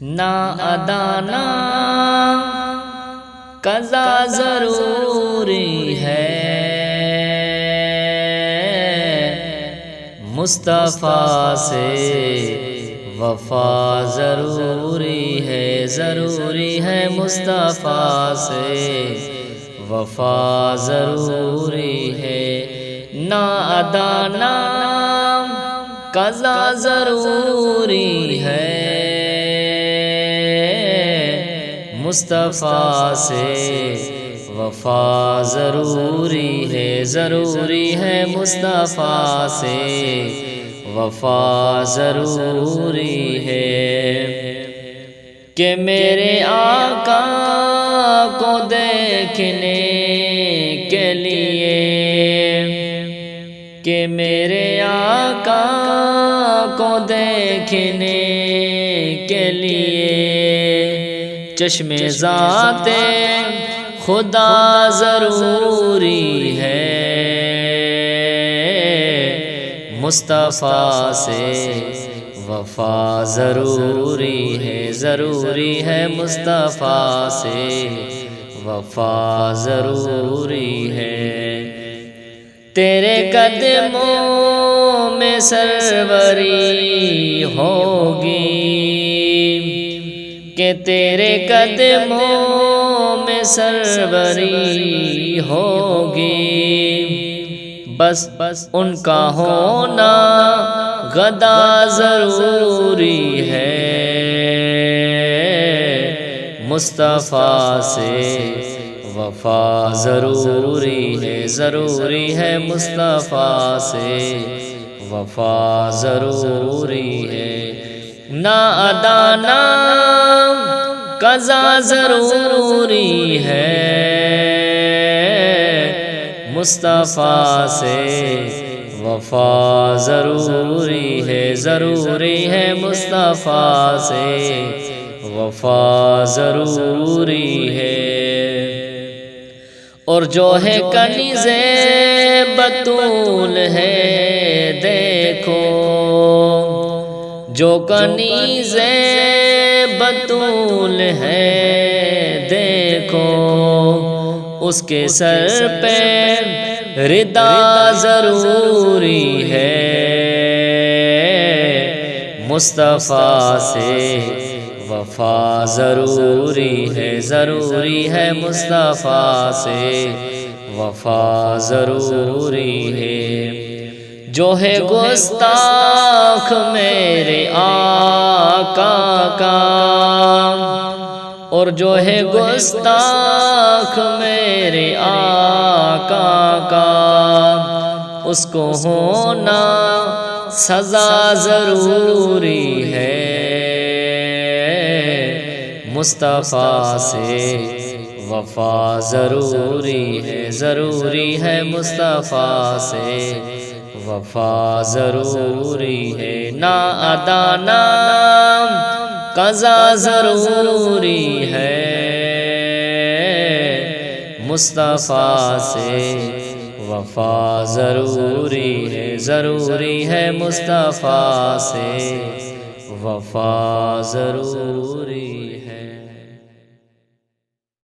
نا ادا نا قضا ضروری ہے، مصطفیٰ سے وفا ضروری ہے، ضروری ہے مصطفیٰ سے وفا ضروری ہے۔ نا ادا نا قضا ضروری ہے، مصطفیٰ سے وفا ضروری ہے، ضروری ہے مصطفیٰ سے وفا ضروری ہے۔ کہ میرے آقا کو دیکھنے کے لیے، کہ میرے آقا کو دیکھنے کے لیے چشم ذات خدا ضروری ہے، مصطفیٰ سے وفا ضروری ہے، ضروری ہے مصطفیٰ سے وفا ضروری ہے۔ تیرے قدموں میں سروری ہوگی، کہ تیرے قدموں میں سروری ہوگی، بس ان کا ہونا غدا ضروری ہے، مصطفیٰ سے وفا ضروری ہے، ضروری ہے مصطفیٰ سے وفا ضروری ہے۔ نا ادا نا قضا ضروری ہے، مصطفیٰ سے وفا ضروری ہے، ضروری ہے مصطفیٰ سے وفا ضروری ہے۔ اور جو ہے کنیز بطول ہے دیکھو، جو کنیز بطول ہے دیکھو، اس کے سر پہ ردا ضروری ہے، مصطفیٰ سے وفا ضروری ہے، ضروری ہے مصطفیٰ سے وفا ضروری ہے۔ جو ہے گستاخ میرے آقا کا، اور جو ہے گستاخ میرے آقا کا، اس کو ہونا سزا ضروری ہے، مصطفیٰ سے وفا ضروری ہے، ضروری ہے مصطفیٰ سے وفا ضروری ہے۔ نا ادا نا قضا ضروری ہے، مصطفیٰ سے وفا ضروری ہے، ضروری ہے مصطفیٰ سے وفا ضروری ہے۔